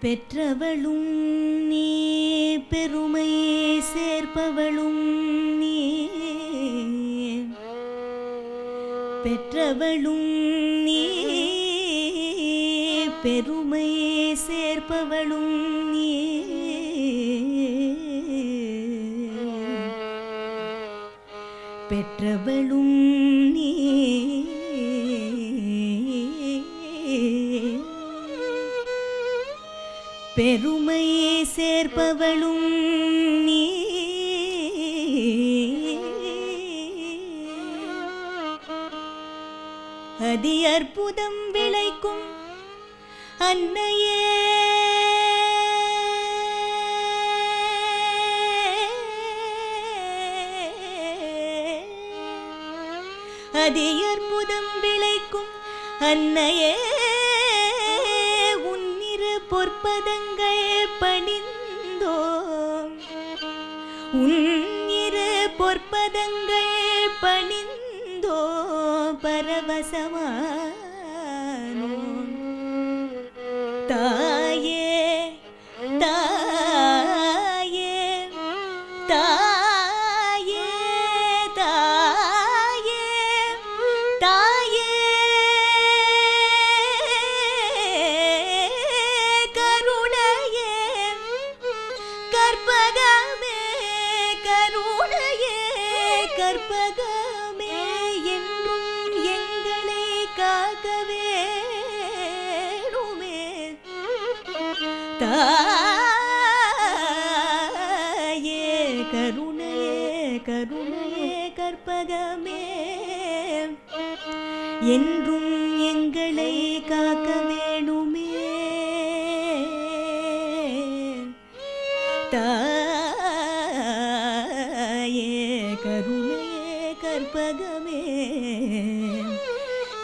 பெற்றவளும் நீ பெருமை சேர்ப்பவளும் நீ பெற்றவளும் நீ பெருமை சேர்ப்பவளும் நீ பெற்றவளும் நீ பெருமை சேர்ப்பவளும் நீ அதி அற்புதம் விளைக்கும் அன்னையே அதி அற்புதம் விளைக்கும் அன்னையே உன்னிரு பொற்பதங்கள் பணிந்தோம் உன்னிரு பொற்பதங்கள் பணிந்தோ பரவசமானோம் தாயே தாயே தாயே தாயே தாயே கருணையே கற்பகமே கருணையே கற்பகமே என்றும் எங்களை காக்க வேணுமே தாயே கருணையே கருணையே கற்பகமே என்றும் எங்களை காக்க வேணுமே தாயே கருணையே கற்பகமே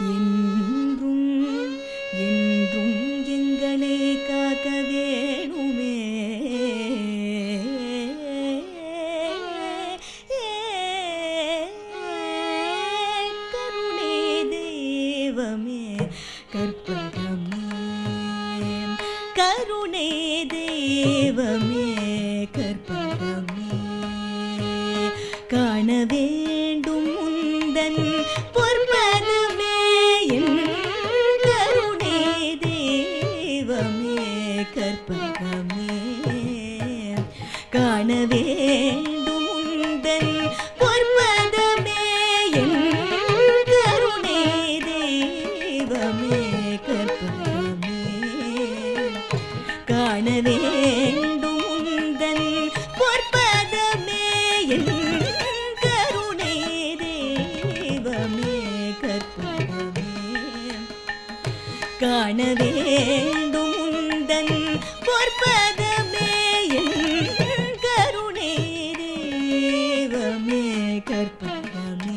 என்றும் என்றும் எங்களை காக்க வேணுமே கருணை தெய்வமே கற்பகமே கருணை தெய்வமே கற்பகமே காண வேண்டும் உந்தன் பொற்பதமே கருணை தெய்வமே கற்பகமே காண வேண்டும் உந்தன் பொற்பதமே கருணை தெய்வமே கற்பகமே காண வேண்டும் உந்தன் பொற்பதமே கருணை தெய்வமே கற்பகமே காண வேண்டும் உந்தன் பொற்பதமே கருணை தெய்வமே கற்பகமே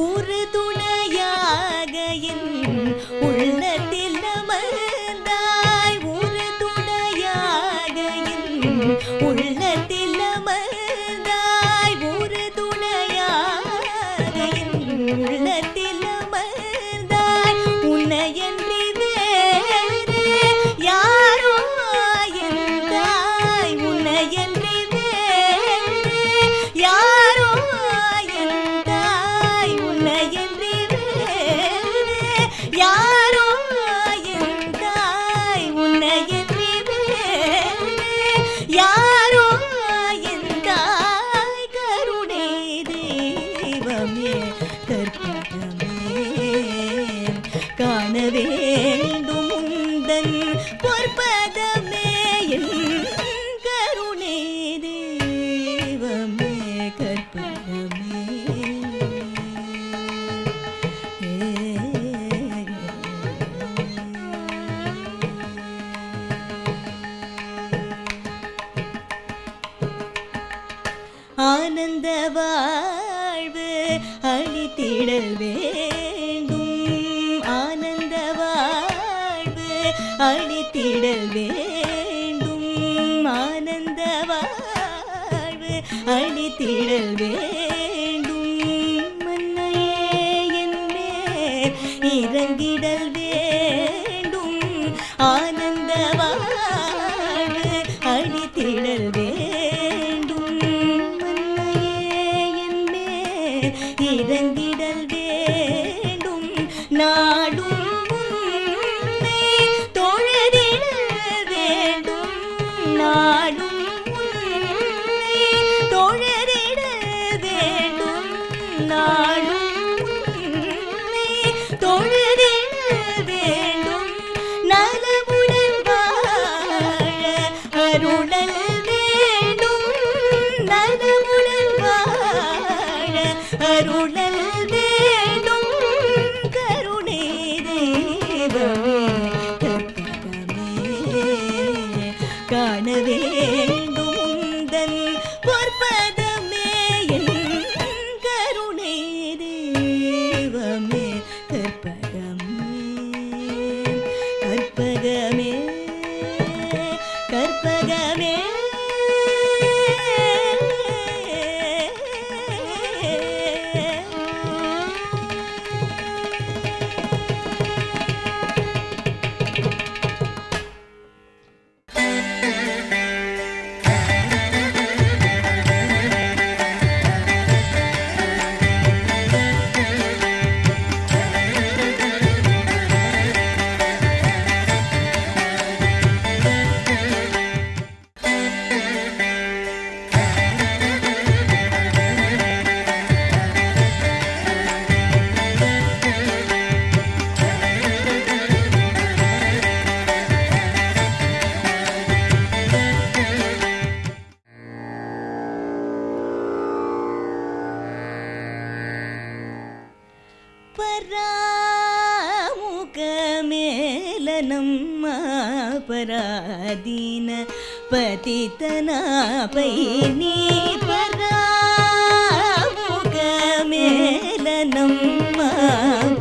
ஒரு துணையாக என் உள்ளத்தில் அமர்ந்தாய் ஒரு துணையாக என் உள்ளத்தில் அமர்ந்தாய் ஒரு துணையாக என் உள்ளத்தில் அமர்ந்தாய் உன்னையன்றி வேறு யாரோ என் தாய் உன்னையன்றி வேறு யாரோ என் தாய் உன்னையன்றி வேறு யாரோ என் தாய் உன்னையன்றி வேறு யாரோ என் தாய் கருணை தெய்வமே கற்பகமே காண வேண்டும் உந்தன் பொற்பதமே கருணை தெய்வமே கற்பகமே ஆனந்த வாழ்வு அளித்திடல் வேண்டும் ஆனந்த வாழ்வு அளித்திடல் வேண்டும் ஆனந்த வாழ்வு அழித்திடல் வேண்டும் மன்னையே என் மேல் இறங்கிடல் வேண்டும் ஆனந்த வாழ்வு அழித்திடல் வேண்டும் மன்னையே என் மேல் இறங்கிடல் வேண்டும் நாடும் நாடும் தோழரிட வேண்டும் நாடும் தோழரிட வேண்டும் நலமுடன் வாழ அருளல் வேண்டும் நலமுடன் வாழ அருளல் வேண்டும் கருணை தெய்வமே காண வேண்டும் உந்தன் பொற்பதமே என் கருணை தெய்வமே கற்பகமே கற்பகமே கற்பகமே పరాముఖమేలనమ్మ పరాధీన పతితనాపై నీ పరాముఖమేలనమ్మ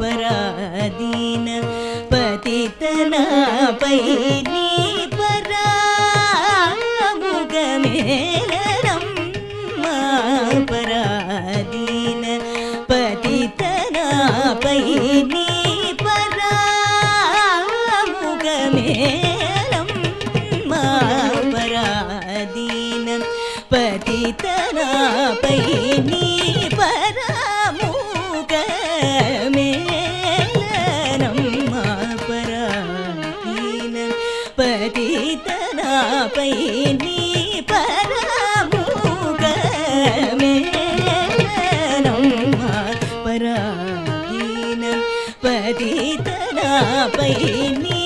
పరాధీన పతితనాపై నీ పరాముఖమేలనమ్మ పరాధీన పతితనాపై నీ పరాముఖమేలమ్మ పరాధీన పతితనాపై నీ పరాముఖమేలనమ్మ పరాధీన పతితనాపై నీ పరాముఖమేలనమ్మ పరాధీన పతితనాపై నీ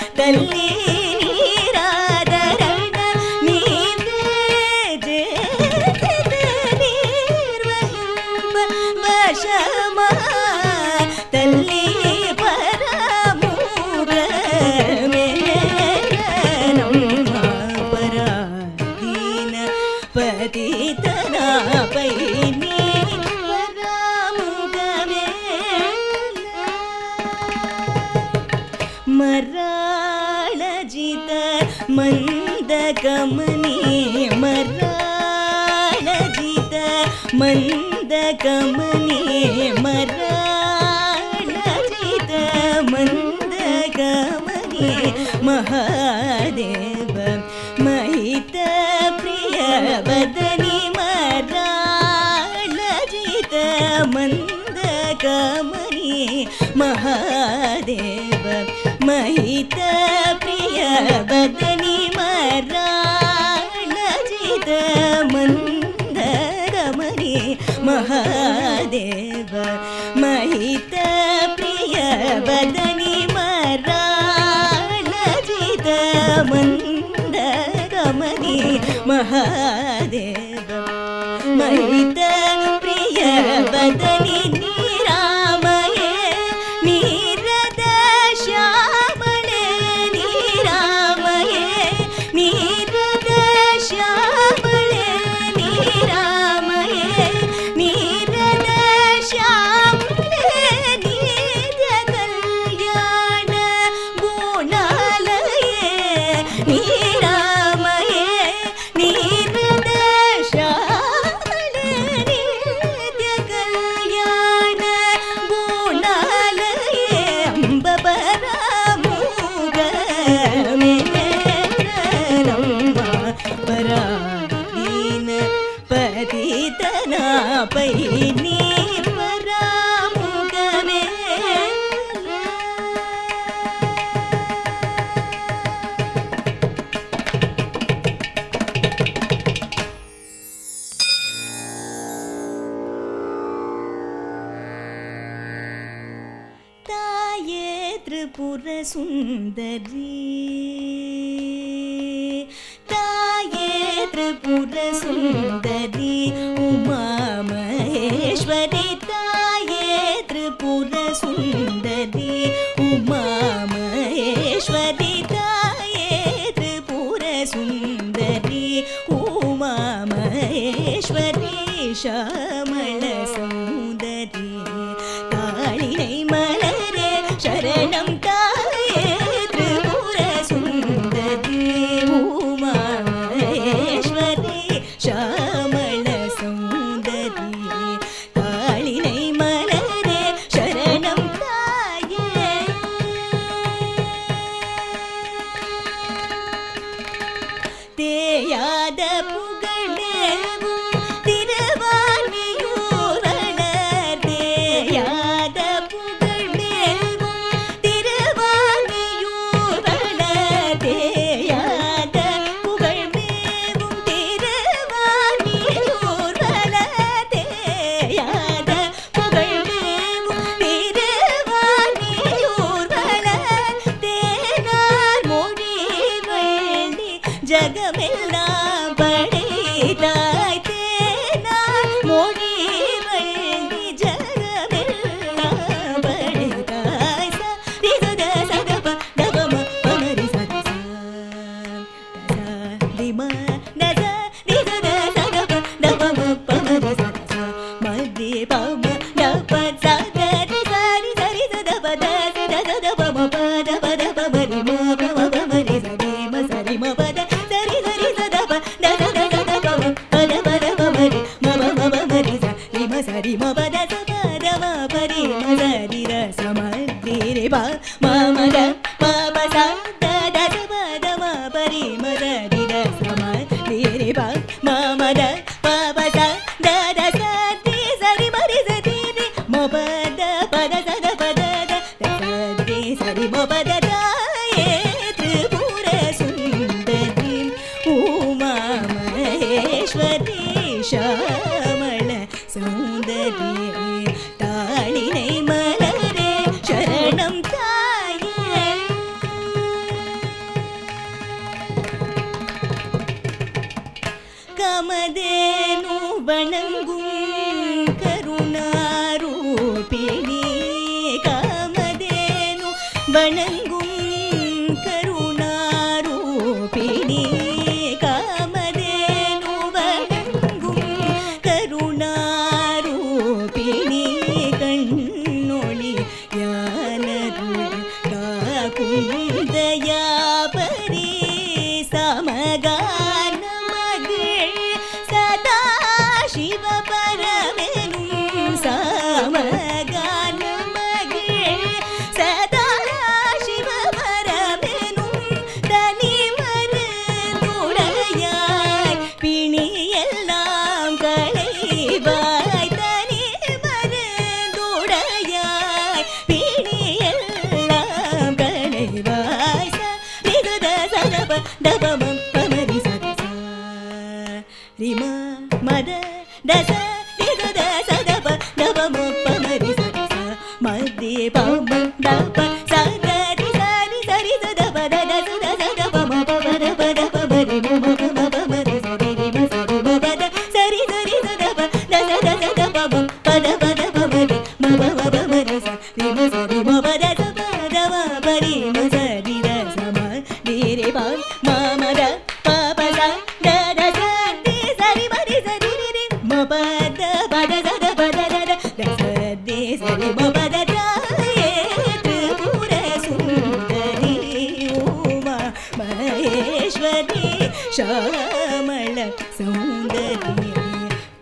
తల్లి నీరాదరణ నీవే జేసితే నిర్వహింప వశమా తల్లి పరాముఖమేలనమ్మ పరాధీన పతితనాపై నీ మరాళజిత మందకమని మరాళజిత మందకమని మరాళజిత మందకమని महादेव महित प्रिय वदनी मराळजित मंद कमनी महादेव महित प्रिय वदनी मराळजित मंद कमनी महादेव महित प्रिय वदनी मराळजित मंद कमनी महादेव महित प्रिय वदनी निरामये नीरद श्यामळे निरामये नीरद श्यामळे निरामये नीरद श्यामळे नित्य कल्याण गुणालये निरामये नीरद श्यामळे नित्य कल्याण गुणालये अंब परामुगमे रम्मा पराधीन पतितनापै नी परामुगमे ताये त्रिपुर सुंदरी ताये त्रिपुर सुंदरी उमा महेश्वरी ताये त्रिपुर सुंदरी उमा महेश्वरी ताये त्रिपुर सुंदरी उमा महेश्वरी श्यामल सौंदरी ताळिनै मलरे शरणं ताये त्रिपुर सुंदरी उमा महेश्वरी श्यामल सौंदरी ताळिनै मलरे शरणं ताये தேயாத புகழேவும் திருவான்மியூரனர் தேயாத புகழேவும் திருவான்மியூரனர் தேயாத புகழ்மேவும் திருவான்மியூரனர் தேயாத புகழ்மேவும் திருவான்மியூரனர் தேனார் மொழி வள்ளி ஜகமெல்லாம் படைத்தாய் தேனார் மொழி வள்ளி ஜகமெல்லாம் படைத்தாய் சரி சத சதப தபம பமரி சத சதிம நத நிதத சதப தபம பமரி சத மதி பம நப சகரி சரி சரி சதப தத சதப பத பத பமரி மோ பம பமரி சதி ம சரி ம பத சரி சரி சதப தத சத பம பத பத பமரி மம மம மரி சரி ம சரி ம பத சபத ம பரி ம சரி ர சமதி ரி ப மம த பம சத த சபத ம பரி ம சரி ர சமதி ரி ப மம த பம சத த சதி சரி மரி சதி ரி ம பத பத சத பத த சதி சரி ம பத தாயே त्रिपुर सुंदरी उमा महेश्वरी श्यामल सौंदरी ताळिनै मलरे शरणं ताये कामधेनु वणंगुं करुणारूपिणी कामधेनु वणंगुं करुणारूपिणी कामधेनु वणंगुं करुणारूपिणी कण्णोळि यानरु काकुन्दया परी समगान मगिळ सदा शिव परमेनुं समगान मगिळ सदा शिव परमे ஷாமள சௌந்தரிய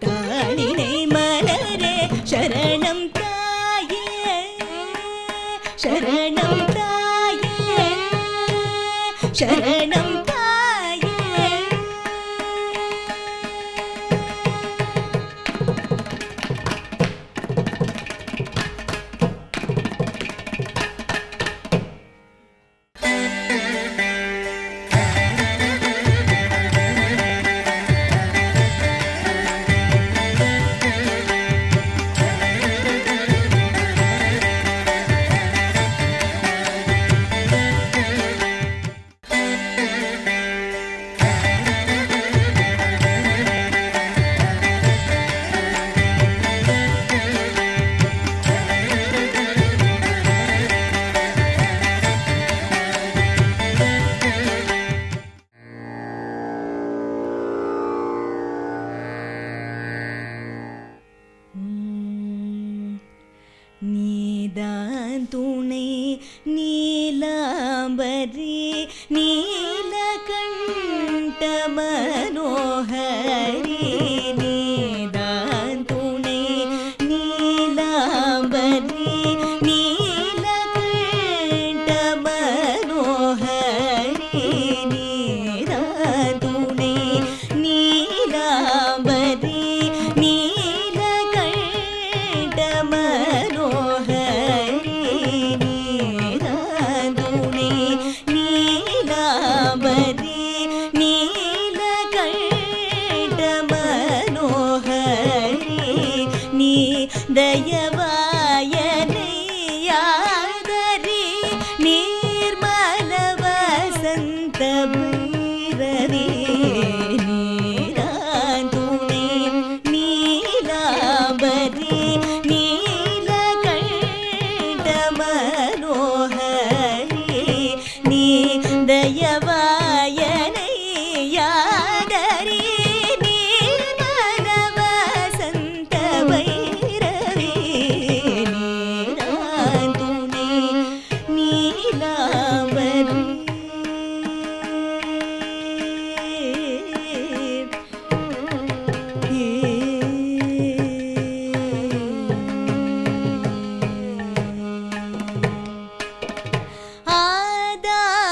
தாளினை மலரே சரணம் தாயே சரணம் தாயே சரணம் தாயே. நீதான் துணை நீலாம்பரி நீலகண்ட மனோஹரி நீதான் துணை நீலாம்பரி நீலகண்ட மனோஹரி நீதான் துணை நீலாம்பரி தயவாயனை யாதரி நீர்மல வசந்த பைரவி நீதான் துணை நீலாம்பரி நீலகண்ட மனோஹரி நீ தயவாயனை யாதரி நீர்மல வசந்த பைரவி நீதான் துணை நீலாம்பரி.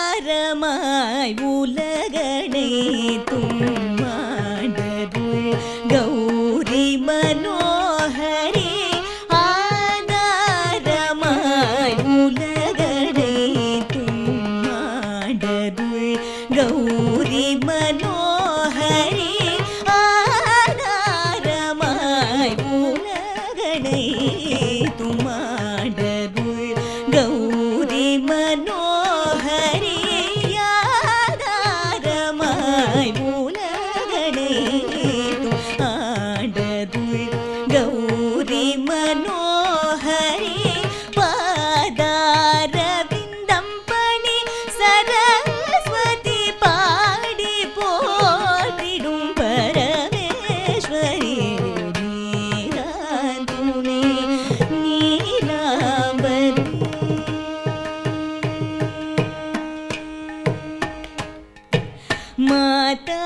ஆதாரமாய் உலகனை தும்மாடருள் கௌரி மனோஹரி ஆதாரமாய் உலகனை தும்மாடருள் கௌரி மனோஹரி ஆதாரமாய் உலகனை தும்மாடருள் கௌரி மனோஹரி யாதாரமாய் உலகனை ஆடருள் கௌரி மனோஹரி பாதாரவிந்தம் பணி சரஸ்வதி பாடி போற்றிடும் பரமேஸ்வரி நீதான் துணை நீலாம்பரி. மாதா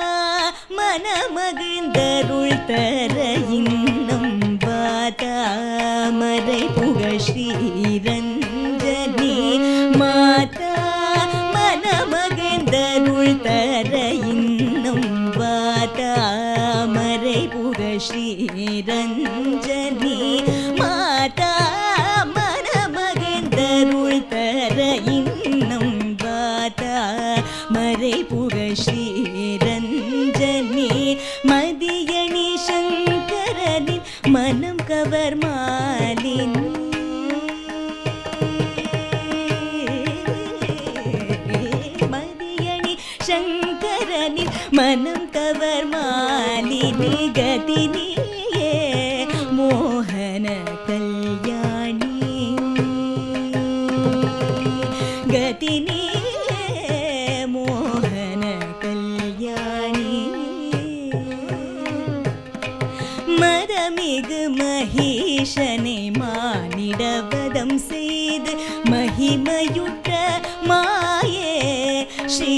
மனமகிழ்ந்தருள் தர இன்னம் பாதாமரை புகழ் ஸ்ரீரஞ்சனி மாதா மனமகிழ்ந்தருள் தர இன்னம் பாதாமரை புகழ் ஸ்ரீரஞ்சனி மாதா மனமகிழ்ந்தருள் தர இன்னம் இறை புகழ் ஸ்ரீரஞ்சனி மதியணி சங்கரனின் மனம் கவர் மாலினி மதியணி சங்கரனின் மனம் கவர் மாலினி கதினியே மோகன கல்யாணி கதினியே மோகன கல்யாணி மதமிகு மகீஷனை மானிடவதம் செய்து மகிமையுற்ற மாயே ஸ்ரீ